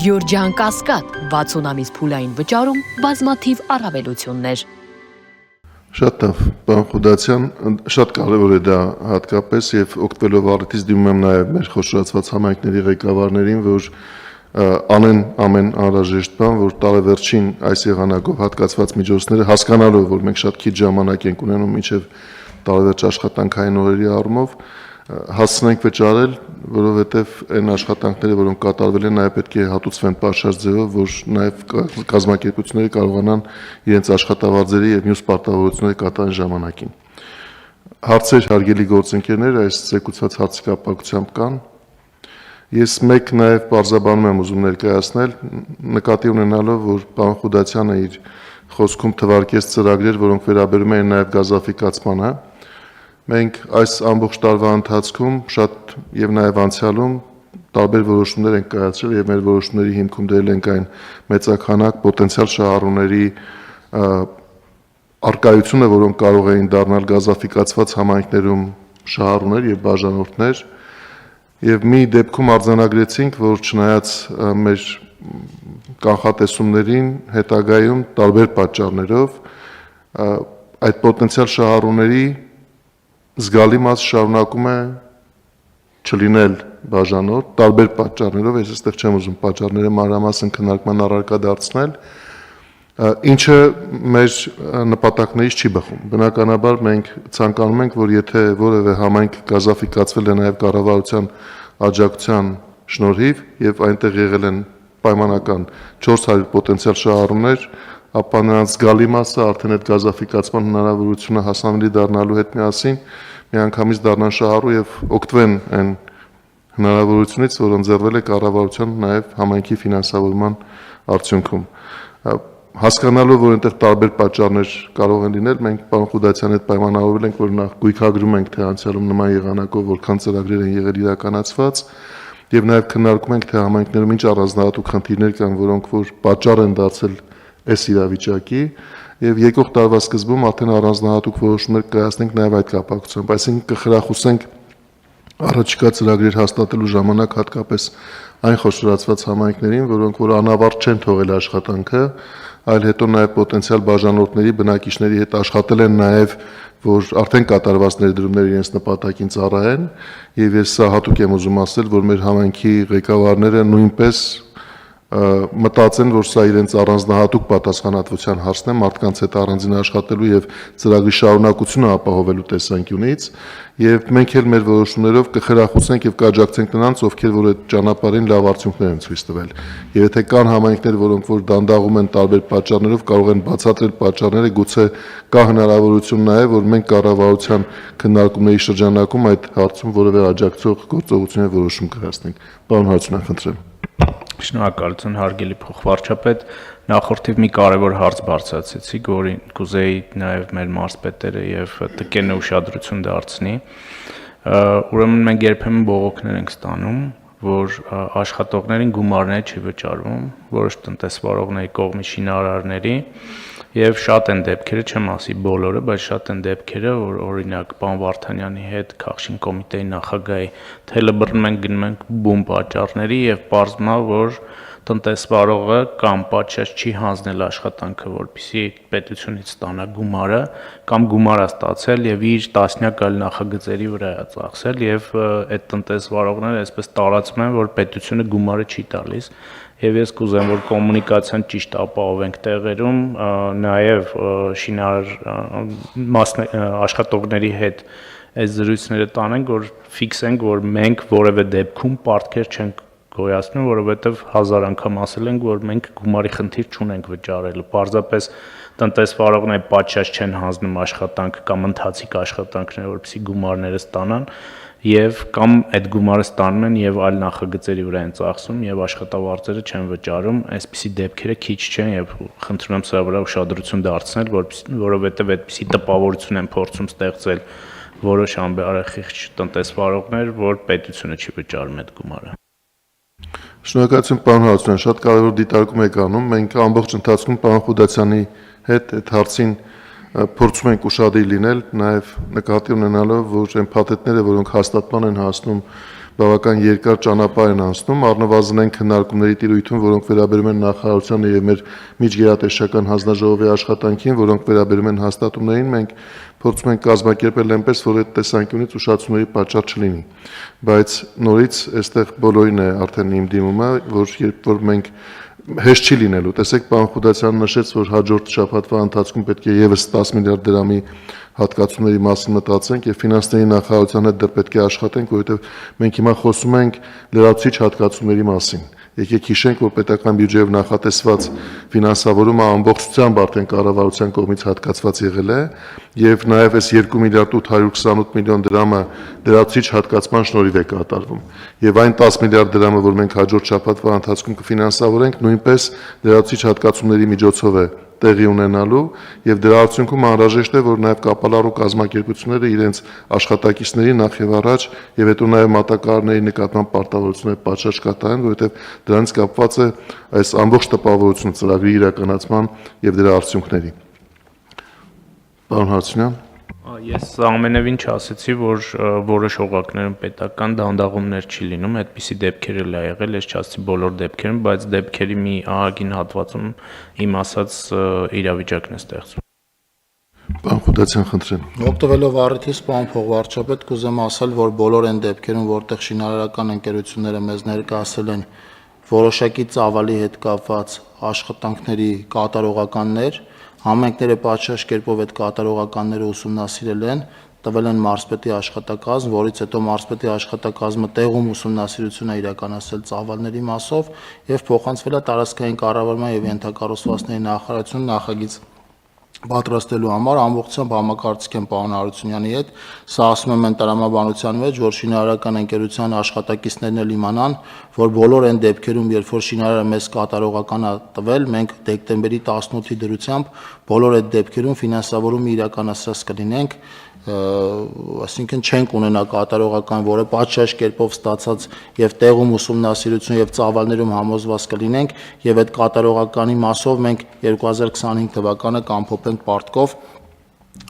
Գյորջյան Կասկադ 60 ամիս փուլային վճարում բազմաթիվ առավելություններ։ Շատ լավ, պարոն Խուդասյան, շատ կարևոր է դա հատկապես եւ օգտվելով առիթից դիմում եմ նաեւ մեր խոշորացված համայնքների ղեկավարներին, որ անեն ամեն անհրաժեշտ բան, որ տարեվերջին այս եղանակով հատկացված միջոցները հասկանալով, որ մենք շատ քիչ ժամանակ ենք ունենում մինչեւ տարեվերջ աշխատանքային օրերի առումով հասցնենք վճարել, որովհետև այն աշխատանքները, որոնք կատարվել են, նաև պետք է հատուցվեն պատշաճ ձևով, որ նաև կազմակերպությունները կարողանան իրենց աշխատավարձերի եւ մյուս պարտավորությունները կատարեն ժամանակին։ Հարցեր, հարգելի գործընկերներ, այս ցեկուցված հարցի կապակցությամբ կան։ Ես մեկ նաև բարձրաբանում եմ ուզում ներկայացնել, նկատի ունենալով, որ պարոն Խուդասյանը իր խոսքում թվարկեց ծրագրեր, որոնք վերաբերում են նաև գազաֆիկացմանը։ Մենք այս ամբողջ տարվա ընթացքում շատ եւ նաեւ անցյալում տարբեր որոշումներ ենք կայացրել եւ մեր որոշումների հիմքում դրել ենք այն մեծաքանակ պոտենցիալ շահառուների արկայությունը, որոնք կարող էին դառնալ գազաֆիկացված համայնքներում շահառուներ եւ բաժանորդներ եւ մի դեպքում արձանագրեցինք, որ չնայած մեր կանխատեսումներին հետագայում տարբեր պատճառներով այդ պոտենցիալ շահառուների զգալի մաս շարունակում է չլինել բաժանորդ, տարբեր պատճառներով, ես այստեղ չեմ ուզում պատճառները մանրամասն քննարկման առարկա դարձնել, ինչը մեր նպատակներից չի բխում։ Բնականաբար մենք ցանկանում ենք, որ եթե որևէ համայնք գազաֆիկացվել է նաև կառավարության աջակցության շնորհիվ եւ այնտեղ եղել են պայմանական 400 պոտենցիալ շահառուներ, ապա նրանց զգալի մասը արդեն այդ գազաֆիկացման հնարավորությունը հասանելի դառնալու հետ միասին միանգամից դառնան շահառու եւ օգտվեն այն հնարավորությունից, որ ընձեռվել է կառավարության նաեւ համայնքի ֆինանսավորման արդյունքում։ Հասկանալով, որ այնտեղ տարբեր պատճառներ կարող են լինել, մենք պարոն Խուդասյանի հետ պայմանավորվել ենք, որ նախ գույքագրում ենք, թե անցյալում նման եղանակով որքան ծրագրեր են եղել իրականացված եւ նաեւ քննարկում ենք, թե համայնքներում ինչ առանձնահատուկ խնդիրներ կան, որոնք որ պատճառ են դարձել այս իրավիճակի եւ եկող տարվա սկզբում արդեն առանձնահատուկ որոշումներ կայացնենք նաեւ այդ կապակցությամբ, այսինքն կխրախուսենք առաջիկա ծրագրեր հաստատելու ժամանակ հատկապես այն խոշորացված համայնքներին, որոնք որ անավարտ չեն թողել աշխատանքը, այլ հետո նաեւ պոտենցիալ բաժանորդների բնակիչների հետ աշխատել են նաեւ, որ արդեն կատարված ներդրումները իրենց նպատակին ծառայեն եւ ես սա հատուկ եմ ուզում ասել, որ մեր համայնքի ղեկավարները նույնպես մտածեն, որ սա իրենց առանձնահատուկ պատասխանատվության հարցն է մարդկանց հետ առանձին աշխատելու եւ ծրագրի շարունակությունը ապահովելու տեսանկյունից եւ մենք էլ մեր որոշումներով կխրախուսենք եւ կաջակցենք նրանց, ովքեր որ այդ ճանապարհին լավ արդյունքներ են ցույց տվել։ Եվ եթե կան համայնքներ, որոնք որ դանդաղում են տարբեր պատճառներով, կարող են բացատրել պատճառները, գուցե կա հնարավորություն նաեւ, որ մենք կառավարության քննարկումների շրջանակում այդ հարցում որևէ աջակցող գործողություն եւ որոշում կայացնենք։ Պարոն Հարությունյան, խնդրեմ։ Շնորհակալություն, հարգելի փոխվարչապետ, նախորդիվ մի կարևոր հարց բարձրացեցիք, որին կուզեի նաև մեր մարզպետերը եւ ՏԿ-ն ուշադրություն դարձնի։ Ուրեմն մենք երբեմն բողոքներ ենք ստանում, որ աշխատողներին գումարներ չի վճարվում, որոշ տնտեսվարողների կողմից շինարարների եւ շատ են դեպքերը, չեմ ասի բոլորը, բայց շատ են դեպքերը, որ օրինակ պարոն Վարդանյանի հետ Քաղաքաշինչ կոմիտեի նախագահի թելը բռնում են, գնում են բուն պատճառների եւ պարզվում է, որ տնտեսվարողը կամ պատշաճ չի հանձնել աշխատանքը, որպեսզի պետությունից ստանա գումարը, կամ գումար է ստացել եւ իր տասնյակ այլ նախագծերի վրա է ծախսել եւ այդ տնտեսվարողները այսպես տարածում են, որ պետությունը գումարը չի տալիս։ Եվ ես կուզեմ, որ կոմունիկացիան ճիշտ ապահովենք տեղերում, նաև աշխատողների հետ այս զրույցները տանենք, որ ֆիքսենք, որ մենք որևէ դեպքում պարտքեր չենք գոյացնում, որովհետև 1000 անգամ ասել ենք, որ մենք գումարի խնդիր չունենք վճարելու, պարզապես տնտեսվարողները պատշաճ չեն հանձնում աշխատանք կամ ընթացիկ աշխատանքներ, որպեսզի գումարները ստանան, եւ կամ այդ գումարը ստանում են եւ այլ նախագծերի վրա են ծախսում եւ աշխատավարձերը չեն վճարում, այսպիսի դեպքերը քիչ չեն եւ խնդրում եմ սրա վրա ուշադրություն դարձնել, որովհետեւ այդպիսի տպավորություն են փորձում ստեղծել որոշ ամբարախիղճ տնտեսվարողներ, որ պետությունը չի վճարում այդ գումարը։ Շնորհակալություն, պարոն Հարությունյան, շատ կարևոր դիտարկում եք անում։ Մենք ամբողջ ընթացքում պարոն Խուդասյանի հետ այդ հարցին փորձում ենք ուշադիր լինել, նաև նկատի ունենալով, որ այն փաթեթները, որոնք հաստատման են հասնում բավական երկար ճանապարհ են անցնում, առնվազն այն քննարկումների տիրույթում, որոնք վերաբերում են նախարարությանը եւ մեր միջգերատեսչական հանձնաժողովի աշխատանքին, որոնք վերաբերում են հաստատումներին, մենք փորձում ենք կազմակերպել այնպես, որ այդ տեսանկյունից ուշացումների պատճառ չլինի։ Բայց նորից այստեղ բոլորին է արդեն իմ դիմումը, որ երբ որ մենք հեշտ չի լինելու։ Տեսեք, պարոն Խուդասյանը նշեց, որ հաջորդ շաբաթվա ընթացքում պետք է եւս 10 միլիարդ դրամի հատկացումների մասին մտածենք եւ ֆինանսների նախարարության հետ դեռ պետք է աշխատենք, որովհետեւ մենք հիմա խոսում ենք լրացուցիչ հատկացումների մասին։ Եկեք հիշենք, որ պետական բյուջեով նախատեսված ֆինանսավորումը ամբողջությամբ արդեն կառավարության կողմից հատկացված եղել է եւ նաեւ այս 2 միլիարդ 828 միլիոն դրամը լրացուցիչ հատկացման շնորհիվ է կատարվում։ Եվ այն 10 միլիարդ դրամը, որ մենք հաջորդ շաբաթվա ընթացքում կֆինանսավորենք, նույնպես լրացուցիչ հատկացումների միջոցով է տեղի ունենալու եւ դրա արդյունքում անհրաժեշտ է, որ նաեւ կապալառու կազմակերպությունները իրենց աշխատակիցների նախ եւ առաջ եւ հետո նաեւ մատակարարների նկատմամբ պարտավորություններ պատշաճ կատարեն, որովհետեւ դրանից կապված է այս ամբողջ տպավորությունը ծրագրի իրականացման եւ դրա արդյունքների։ Պարոն Հարությունյան, Ես ամենևին չասեցի, որ որոշ օղակներում պետական դանդաղումներ չի լինում, այդպիսի դեպքեր էլ ա եղել, ես չասեցի բոլոր դեպքերում, բայց դեպքերի մի ահագին հատվածում իմ ասած իրավիճակն է ստեղծվում։ պարոն Խուդասյան, խնդրեմ։ Օգտվելով առիթից, պարոն փոխվարչապետ, կուզեմ ասել, որ բոլոր այն դեպքերում, որտեղ շինարարական ընկերությունները մեզ ներկայացել են որոշակի ծավալի հետ կապված աշխատանքների կատարողականներ, համայնքները պատշաճ կերպով այդ կատարողականները ուսումնասիրել են, տվել են մարզպետի աշխատակազմ, որից հետո մարզպետի աշխատակազմը տեղում ուսումնասիրություն է իրականացրել ծավալների մասով եւ փոխանցվել է տարածքային կառավարման եւ ենթակառուցվածքների նախարարություն նախագիծ պատրաստելու համար ամբողջությամբ համակարծիք եմ պարոն Հարությունյանի հետ, սա ասում եմ տրամաբանության մեջ, որ շինարարական ընկերության աշխատակիցներն էլ իմանան, որ բոլոր այն դեպքերում, երբ որ շինարարը մեզ կատարողական է տվել, մենք դեկտեմբերի 18-ի դրությամբ բոլոր այդ դեպքերում ֆինանսավորումը իրականացրած կլինենք, այսինքն չենք ունենա կատարողական, որը պատշաճ կերպով ստացած եւ տեղում ուսումնասիրություն եւ ծավալներում համոզված կլինենք եւ այդ կատարողականի մասով մենք 2025 թվականը կամփոփենք պարտքով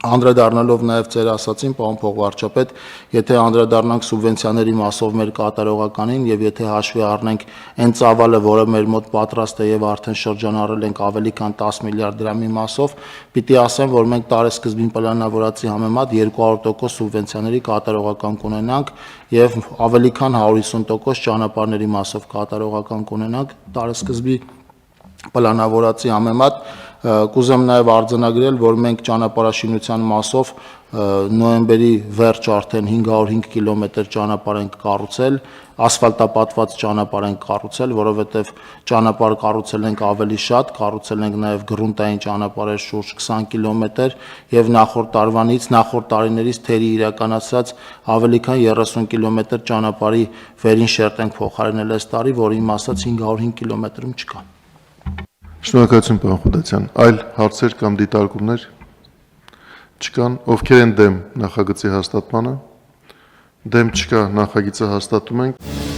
անդրադառնալով նաև ձեր ասացին, պարոն փոխվարչապետ, եթե անդրադառնանք սուբվենցիաների մասով մեր կատարողականին եւ եթե հաշվի առնենք այն ծավալը, որը մեր մոտ պատրաստ է եւ արդեն շրջանառել ենք ավելի քան 10 միլիարդ դրամի մասով, պիտի ասեմ, որ մենք տարեսկզբին պլանավորածի համեմատ 200% սուբվենցիաների կատարողական կունենանք եւ ավելի քան 150% ճանապարհների մասով կատարողական կունենանք տարեսկզբի պլանավորածի համեմատ կուզեմ նաև արձանագրել, որ մենք ճանապարհաշինության մասով նոյեմբերի վերջ արդեն 505 կիլոմետր ճանապարհ ենք կառուցել, ասֆալտապատված ճանապարհ ենք կառուցել, որովհետև ճանապարհ կառուցել ենք ավելի շատ, կառուցել ենք նաև գրունտային ճանապարհեր շուրջ 20 կիլոմետր եւ նախորդ տարվանից, նախորդ տարիներից թերի իրականացած ավելի քան 30 կիլոմետր ճանապարհի վերին շերտ ենք փոխարինել այս տարի, որի մասած 505 կիլոմետրում չկա։ Շնորհակալություն, պարոն Խուդասյան։ Այլ հարցեր կամ դիտարկումներ չկան, ովքեր են դեմ նախագծի հաստատմանը։ Դեմ չկա, նախագիծը հաստատում ենք։